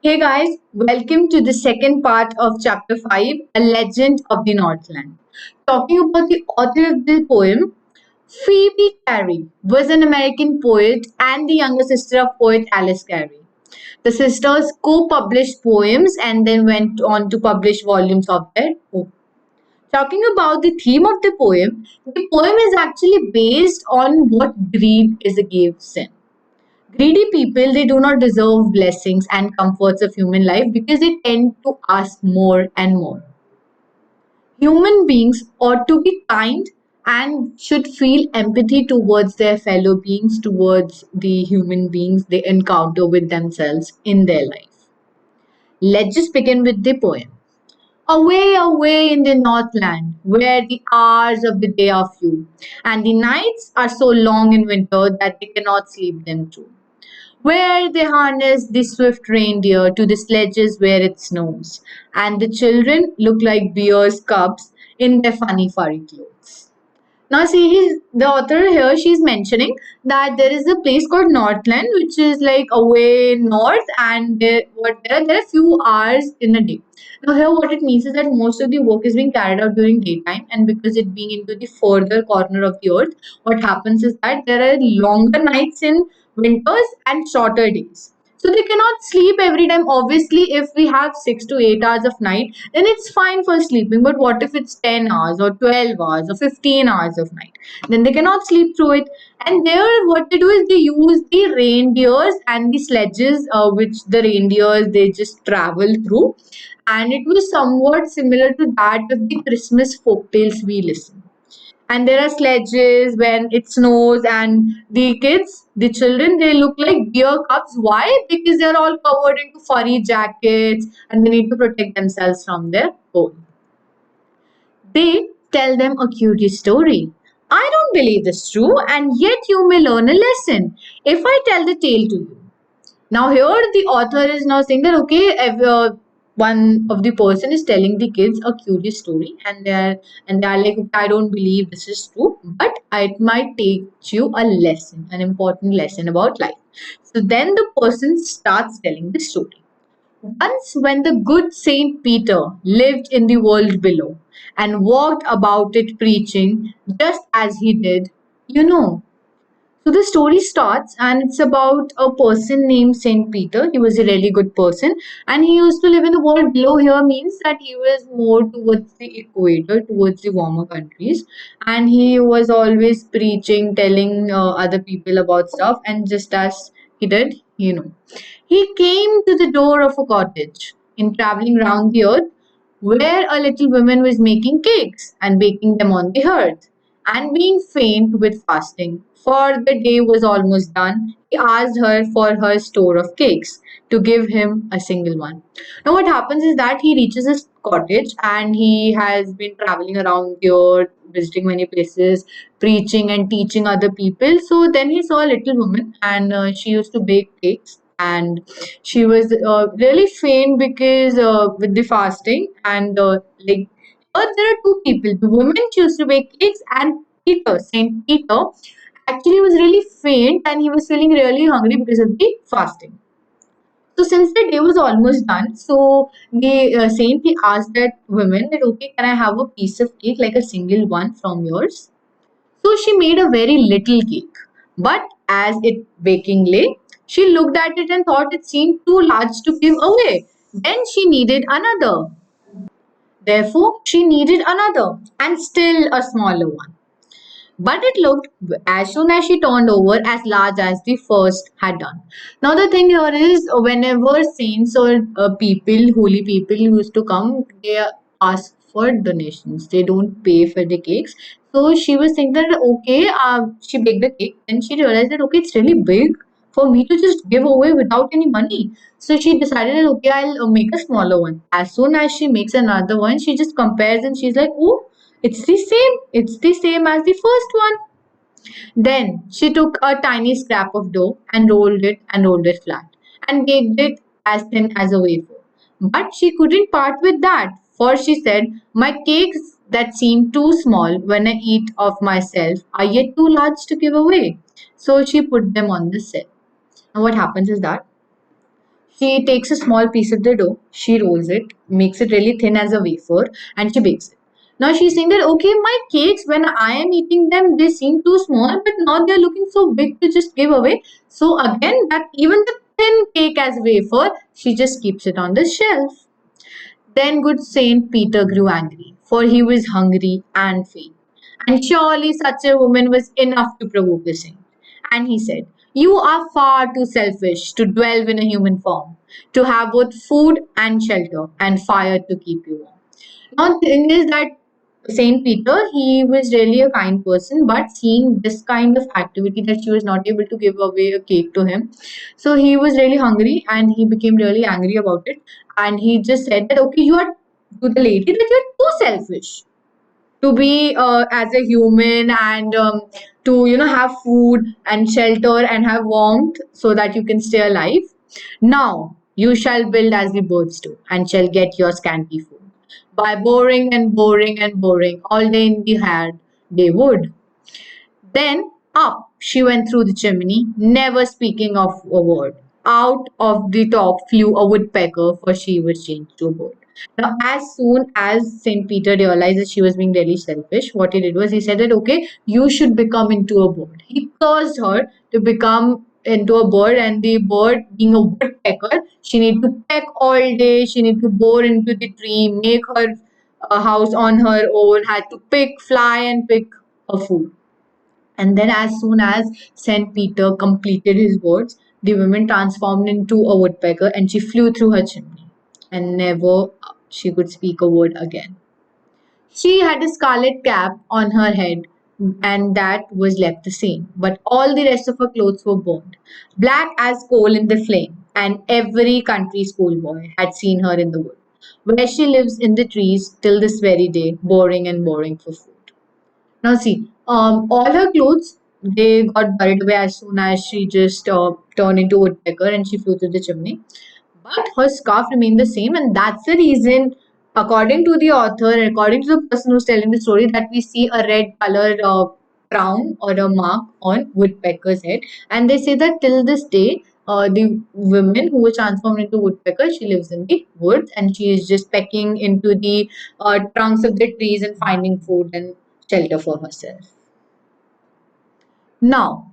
Hey guys, welcome to the second part of chapter 5, A Legend of the Northland. Talking about the author of the poem, Phoebe Cary was an American poet and the younger sister of poet Alice Cary. The sisters co published poems and then went on to publish volumes of their own. Talking about the theme of the poem is actually based on what greed is a grave sin. Greedy people, they do not deserve blessings and comforts of human life because they tend to ask more and more. Human beings ought to be kind and should feel empathy towards their fellow beings, towards the human beings they encounter with themselves in their life. Let's just begin with the poem. Away, away in the Northland, where the hours of the day are few, and the nights are so long in winter that they cannot sleep them through. Where they harness the swift reindeer to the sledges where it snows, and the children look like bear's cubs in their funny furry clothes. Now, see, the author here, she's mentioning that there is a place called Northland, which is like away north, and there are few hours in a day. Now, here, what it means is that most of the work is being carried out during daytime, and because it being into the further corner of the earth, what happens is that there are longer nights in winters and shorter days. So they cannot sleep every time. Obviously, if we have 6 to 8 hours of night, then it's fine for sleeping. But what if it's 10 hours or 12 hours or 15 hours of night? Then they cannot sleep through it. And there, what they do is they use the reindeers and the sledges, which the reindeers they just travel through. And it was somewhat similar to that of the Christmas folk tales we listen. And there are sledges when it snows, and the kids, the children, they look like bear cubs. Why? Because they're all covered into furry jackets and they need to protect themselves from their cold. They tell them a curious story. I don't believe this true, and yet you may learn a lesson if I tell the tale to you. Now here the author is now saying that okay, if, one of the person is telling the kids a curious story, and they're like, okay, I don't believe this is true, but it might teach you a lesson, an important lesson about life. So then the person starts telling the story. Once, when the good Saint Peter lived in the world below and walked about it preaching, just as he did, you know. So the story starts, and it's about a person named Saint Peter. He was a really good person, and he used to live in the world below. Here means that he was more towards the equator, towards the warmer countries, and he was always preaching, telling other people about stuff. And just as he did, he came to the door of a cottage in traveling round the earth, where a little woman was making cakes and baking them on the hearth and being faint with fasting. For the day was almost done, he asked her for her store of cakes to give him a single one. Now, what happens is that he reaches his cottage and he has been traveling around the earth, visiting many places, preaching and teaching other people. So then he saw a little woman, and she used to bake cakes, and she was really faint because with the fasting, and like there are two people. The woman used to bake cakes, and Peter, Saint Peter, actually was really faint and he was feeling really hungry because of the fasting. So since the day was almost done, so the saint he asked that woman that okay, can I have a piece of cake like a single one from yours? So she made a very little cake, but as it baking lay, she looked at it and thought it seemed too large to give away. Then she needed another. Therefore, she needed another and still a smaller one. But it looked, as soon as she turned over, as large as the first had done. Now, the thing here is, whenever saints or people, holy people used to come, they ask for donations. They don't pay for the cakes. So she was thinking that, okay, she baked the cake. Then she realized that, okay, it's really big for me to just give away without any money. So she decided that, okay, I'll make a smaller one. As soon as she makes another one, she just compares and she's like, oh, it's the same. It's the same as the first one. Then she took a tiny scrap of dough and rolled it flat and baked it as thin as a wafer. But she couldn't part with that, for she said, my cakes that seem too small when I eat of myself are yet too large to give away. So she put them on the shelf. And what happens is that She takes a small piece of the dough, she rolls it, makes it really thin as a wafer, and she bakes it. Now she's saying that okay, my cakes, when I am eating them, they seem too small, but now they're looking so big to just give away. So again, that even the thin cake as wafer, she just keeps it on the shelf. Then good Saint Peter grew angry, for he was hungry and faint. And surely such a woman was enough to provoke the saint. And he said, you are far too selfish to dwell in a human form, to have both food and shelter and fire to keep you warm. Now, the thing is that Saint Peter, he was really a kind person, but seeing this kind of activity that she was not able to give away a cake to him, so he was really hungry and he became really angry about it. And he just said that, okay, you are to the lady that you're too selfish to be as a human and to have food and shelter and have warmth so that you can stay alive. Now you shall build as the birds do and shall get your scanty food by boring and boring and boring all day in the hard they would. Then up she went through the chimney, never speaking of a word. Out of the top flew a woodpecker, for she was changed to a bird. Now, as soon as Saint Peter realized that she was being really selfish, what he did was he said that, okay, you should become into a bird. He cursed her to become into a bird, and the bird, being a woodpecker, she need to peck all day, she need to bore into the tree, make her house on her own, had to pick, fly, and pick her food. And then, as soon as Saint Peter completed his words, the woman transformed into a woodpecker and she flew through her chimney. And never she could speak a word again. She had a scarlet cap on her head, and that was left the same. But all the rest of her clothes were burned, black as coal in the flame, and every country schoolboy had seen her in the wood, where she lives in the trees till this very day, boring and boring for food. Now see, all her clothes they got buried away as soon as she just turned into woodpecker and she flew through the chimney. But her scarf remained the same, and that's the reason, according to the author, according to the person who's telling the story, that we see a red colored crown or a mark on woodpecker's head. And they say that till this day, the woman who was transformed into woodpecker, she lives in the woods and she is just pecking into the trunks of the trees and finding food and shelter for herself. Now,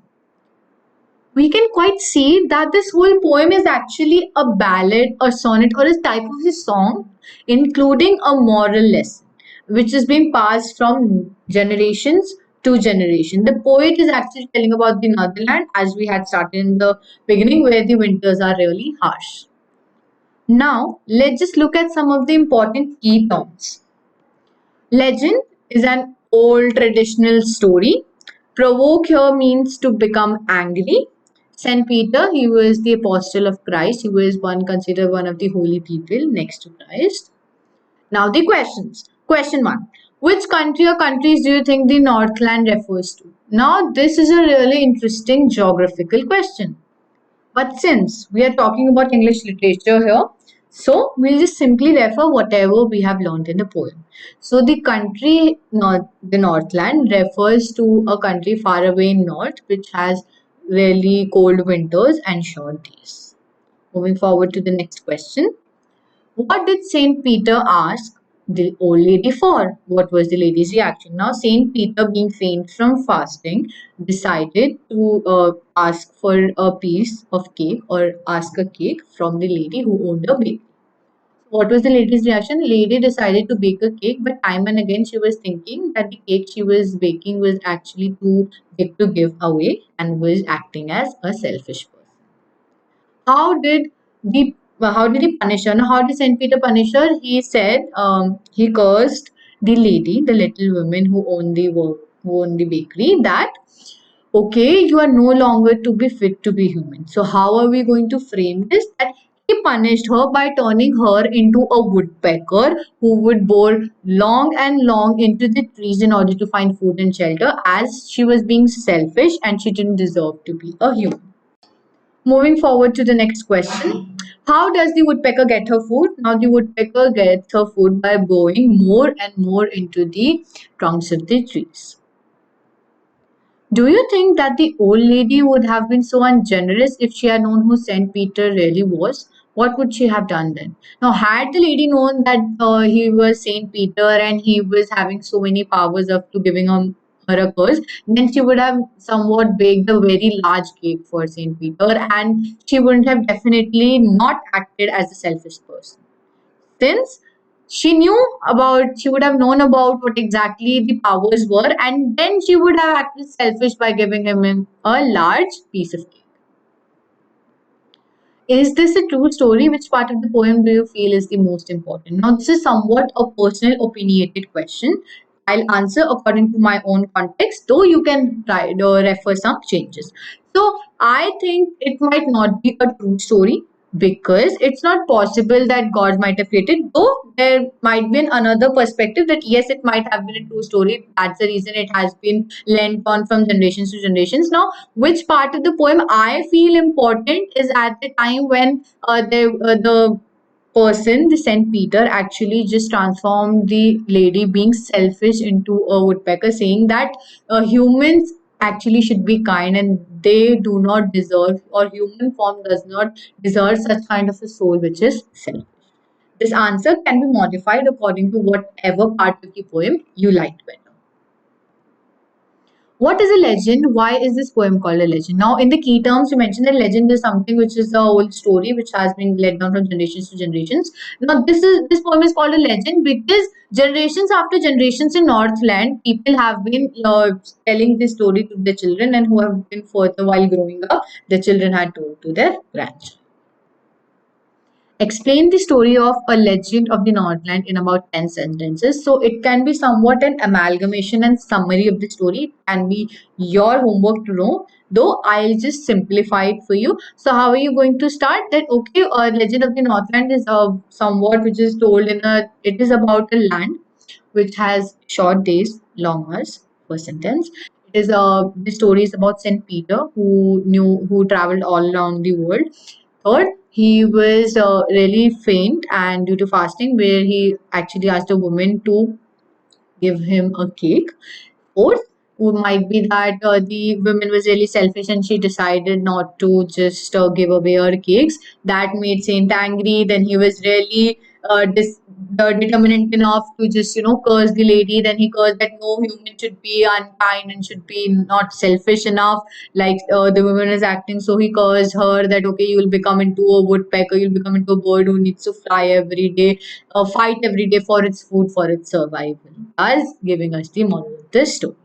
we can quite see that this whole poem is actually a ballad, a sonnet, or a type of a song, including a moral lesson, which is being passed from generations to generation. The poet is actually telling about the Netherlands, as we had started in the beginning, where the winters are really harsh. Now, let's just look at some of the important key terms. Legend is an old traditional story. Provoke here means to become angry. Saint Peter, he was the apostle of Christ. He was considered one of the holy people next to Christ. Now the questions. Question 1. Which country or countries do you think the Northland refers to? Now this is a really interesting geographical question. But since we are talking about English literature here, so we'll just simply refer whatever we have learned in the poem. So the country, the Northland, refers to a country far away in north, which has really cold winters and short days. Moving forward to the next question. What did Saint Peter ask the old lady for? What was the lady's reaction? Now, Saint Peter, being faint from fasting, decided to ask for a piece of cake or ask a cake from the lady who owned a bakery. What was the lady's reaction? Lady decided to bake a cake, but time and again she was thinking that the cake she was baking was actually too big to give away and was acting as a selfish person. How did he punish her? Now, how did Saint Peter punish her? He said he cursed the lady, the little woman who owned the bakery, that okay, you are no longer to be fit to be human. So how are we going to frame this? That he punished her by turning her into a woodpecker who would bore long and long into the trees in order to find food and shelter, as she was being selfish and she didn't deserve to be a human. Moving forward to the next question. How does the woodpecker get her food? Now, the woodpecker gets her food by burrowing more and more into the trunks of the trees. Do you think that the old lady would have been so ungenerous if she had known who Saint Peter really was? What would she have done then? Now, had the lady known that he was Saint Peter and he was having so many powers up to giving her a curse, then she would have somewhat baked a very large cake for Saint Peter, and she wouldn't have definitely not acted as a selfish person. Since she would have known about what exactly the powers were, and then she would have acted selfish by giving him a large piece of cake. Is this a true story? Which part of the poem do you feel is the most important? Now, this is somewhat a personal, opinionated question. I'll answer according to my own context, though you can try to refer some changes. So, I think it might not be a true story because it's not possible that God might have created, though there might be another perspective that yes, it might have been a true story. That's the reason it has been lent on from generations to generations. Now, which part of the poem I feel important is at the time when the person, the Saint Peter, actually just transformed the lady being selfish into a woodpecker, saying that humans actually should be kind and they do not deserve, or human form does not deserve such kind of a soul which is selfish. This answer can be modified according to whatever part of the poem you liked better. What is a legend? Why is this poem called a legend? Now, in the key terms, you mentioned that legend is something which is a old story which has been led down from generations to generations. Now, this poem is called a legend because generations after generations in Northland, people have been telling this story to their children, and who have been further while growing up, the children had told to their grandchildren. Explain the story of A Legend of the Northland in about 10 sentences. So it can be somewhat an amalgamation and summary of the story. It can be your homework to know, though I'll just simplify it for you. So how are you going to start? That okay, A Legend of the Northland is somewhat which is told it is about a land which has short days, long hours, first sentence. It is the story is about Saint Peter who traveled all around the world. Third, he was really faint and due to fasting, where he actually asked a woman to give him a cake. Fourth, might be that the woman was really selfish and she decided not to just give away her cakes. That made Saint angry. Then he was really determinant enough to just curse the lady. Then he cursed that no human should be unkind and should be not selfish enough like the woman is acting. So he cursed her that okay, you'll become into a woodpecker, you'll become into a bird who needs to fly every day, fight every day for its food, for its survival. Thus, giving us the moral of this story.